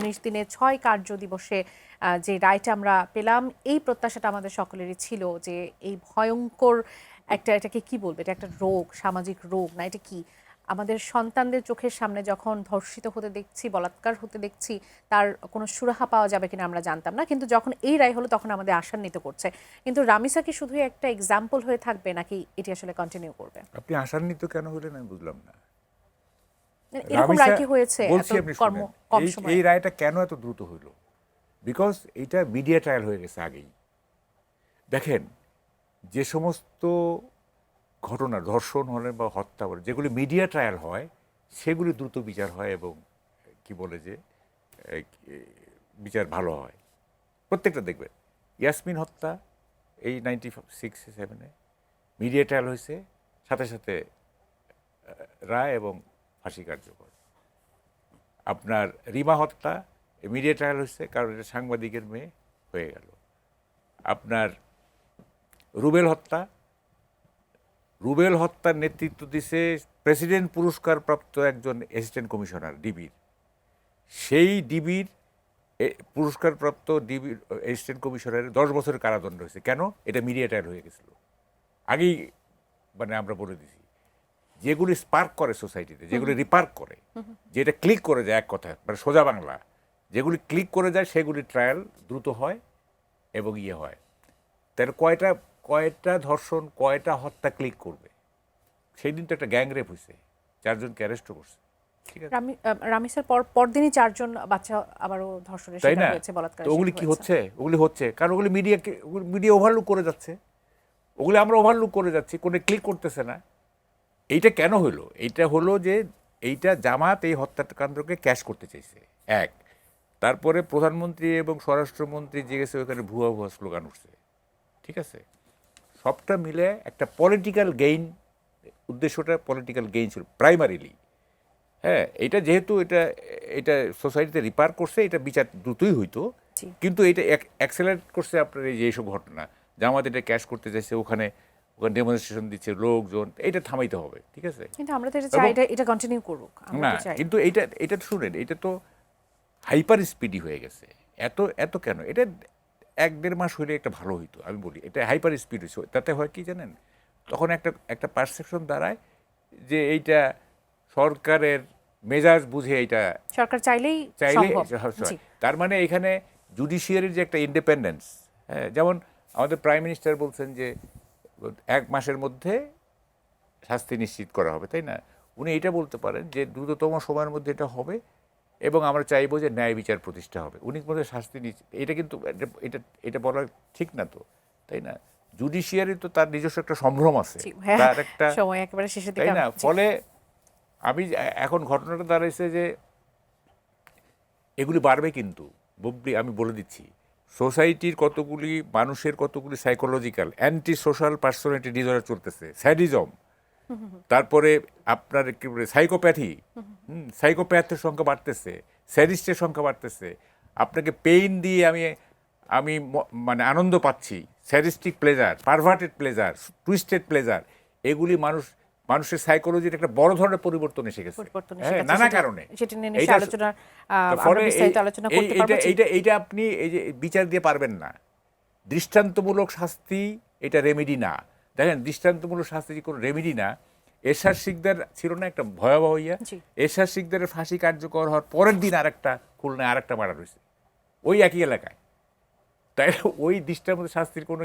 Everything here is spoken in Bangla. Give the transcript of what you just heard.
১৯ দিনে ৬ কার্য দিবসে যে রায়টা আমরা পেলাম, এই প্রত্যাশাটা আমাদের সকলেরই ছিল যে এই ভয়ঙ্কর এটাকে কি বলবো, এটা একটা রোগ, সামাজিক রোগ না, এটা কি আমাদের সন্তানদের চোখের সামনে যখন ধর্ষিত হতে দেখছি, বলাৎকার হতে দেখছি, তার কোনো সুরাহা পাওয়া যাবে কিনা আমরা জানতাম না, কিন্তু যখন এই রায় হলো তখন আমাদের আশান্বিত করছে। কিন্তু রামিসা কি শুধু একটা এক্সাম্পল হয়ে থাকবে নাকি এটি আসলে কন্টিনিউ করবে? আপনি আশান্বিত কেন হলেন আমি বুঝলাম না। এরকম রায় কি হয়েছে বলছি, আপনি শুনেন, এই রায়টা কেন এত দ্রুত হইল? বিকজ এইটা মিডিয়া ট্রায়াল হয়ে গেছে আগেই। দেখেন, যে সমস্ত ঘটনা, ধর্ষণ হলে বা হত্যা হলে যেগুলি মিডিয়া ট্রায়াল হয় সেগুলি দ্রুত বিচার হয় এবং কি বলে যে বিচার ভালো হয়। প্রত্যেকটা দেখবেন, ইয়াসমিন হত্যা এই 96-7 মিডিয়া ট্রায়াল হয়েছে, সাথে সাথে রায় এবং ফাঁসি কার্যকর। আপনার রিমা হত্যা মিডিয়া ট্রায়াল হয়েছে, কারণ এটা সাংবাদিকের মেয়ে হয়ে গেল। আপনার রুবেল হত্যার নেতৃত্ব দিছে প্রেসিডেন্ট পুরস্কার প্রাপ্ত একজন অ্যাসিস্ট্যান্ট কমিশনার ডিবির। সেই ডিবির পুরস্কারপ্রাপ্ত ডিবির অ্যাসিস্ট্যান্ট কমিশনারের 10 বছরের কারাদণ্ড হয়েছে। কেন? এটা মিডিয়া ট্রায়াল হয়ে গেছিল আগেই। মানে আমরা বলে দিছি, যেগুলি স্পার্ক করে সোসাইটিতে, যেগুলি রিপার্ক করে, যেটা ক্লিক করে যায়, এক কথা মানে সোজা বাংলা, যেগুলি ক্লিক করে যায় সেগুলি ট্রায়াল দ্রুত হয় এবং ইয়ে হয়। তাহলে কয়টা ধর্ষণ, কয়টা হত্যা ক্লিক করবে? সেই দিন তো একটা গ্যাং রেপ হয়েছে, 4 জনকে অ্যারেস্টও করছে। রামিসার পরদিনই 4 জন বাচ্চা আবারও ধর্ষণের শিকার হয়েছে, বলাৎকারের শিকার ওগুলি কি হয়েছে। ওগুলি হচ্ছে কারণ ওগুলি মিডিয়া ওভারলুক করে যাচ্ছে, ওগুলি আমরা ওভারলুক করে যাচ্ছি, কোনো ক্লিক করতেছে না। এইটা কেন হলো? এইটা হলো যে এইটা জামাত এই হত্যাকাণ্ডকে ক্যাশ করতে চাইছে, এক। তারপরে প্রধানমন্ত্রী এবং স্বরাষ্ট্রমন্ত্রী যে গেছে ওখানে ভুয়া ভুয়া স্লোগান উঠছে, ঠিক আছে? সবটা মিলে একটা পলিটিক্যাল গেইন, উদ্দেশ্যটা পলিটিক্যাল গেইন ছিল প্রাইমারিলি। হ্যাঁ, এটা যেহেতু এটা সোসাইটিতে রিপার করছে, এটা বিচার দ্রুতই হইতো, কিন্তু এটা অ্যাক্সেলারেট করছে আপনার এই যে এইসব ঘটনা। জামাত এটা ক্যাশ করতে চাইছে, ওখানে ডেমনস্ট্রেশন দিচ্ছে লোকজন, এটা থামাইতে হবে, ঠিক আছে? কিন্তু আমরা তো এটা চাই এটা কন্টিনিউ করুক, আমরা না, তো চাই। কিন্তু এটা শুনেন, এটা তো হাইপার স্পিডি হয়ে গেছে। এত কেন? এটা 1-1.5 মাস হইলে একটা ভালো হইতো, আমি বলি। এটা হাইপার স্পিড হয়েছে, তাতে হয় কি জানেন, তখন একটা পারসেপশন দাঁড়ায় যে এইটা সরকারের মেজাজ বুঝে, এইটা সরকার চাইলেই তার মানে এখানে জুডিশিয়ারির যে একটা ইন্ডিপেন্ডেন্স, হ্যাঁ, যেমন আমাদের প্রাইম মিনিস্টার বলছেন যে 1 মাসের মধ্যে শাস্তি নিশ্চিত করা হবে, তাই না? উনি এটা বলতে পারেন যে দ্রুততম সময়ের মধ্যে এটা হবে এবং আমরা চাইবো যে ন্যায় বিচার প্রতিষ্ঠা হবে। উনি মধ্যে শাস্তি নিচ্ছে, এটা কিন্তু এটা বলা ঠিক না তো, তাই না? জুডিশিয়ারি তো তার নিজস্ব একটা সম্ভ্রম আছে, তার একটা সময় একেবারে শেষের দিকে, তাই না? ফলে আমি এখন ঘটনাটা দাঁড়াইছে যে এগুলি বাড়বে, কিন্তু আমি বলে দিচ্ছি, সোসাইটির কতগুলি মানুষের কতগুলি psychological anti social personality disorder চলতেছে, স্যাডিজম, তারপরে আপনার কি বলে সাইকোপ্যাথি, সাইকোপ্যাথের সংখ্যা বাড়তেছে, স্যাডিস্টের সংখ্যা বাড়তেছে। আপনাকে পেইন দিয়ে আমি মানে আনন্দ পাচ্ছি, sadistic pleasure, perverted pleasure, twisted pleasure, এগুলি মানুষের সাইকোলজির একটা বড় ধরনের পরিবর্তন এসে গেছে, নানা কারণে। এইটা আপনি এই যে বিচার দিয়ে পারবেন না। দৃষ্টান্তমূলক শাস্তি এটা রেমেডি না। দেখেন, দৃষ্টান্তমূলক শাস্তি কোনো রেমেডি না। এরশাদ শিকদার ছিল না একটা ভয়াবহ ইয়া? এরশাদ শিকদারের ফাঁসি কার্যকর হওয়ার পরের দিন খুলনায় আরেকটা মার্ডার হয়েছে ওই একই এলাকায়। তাই ওই দৃষ্টান্তমূলক শাস্তির কোনো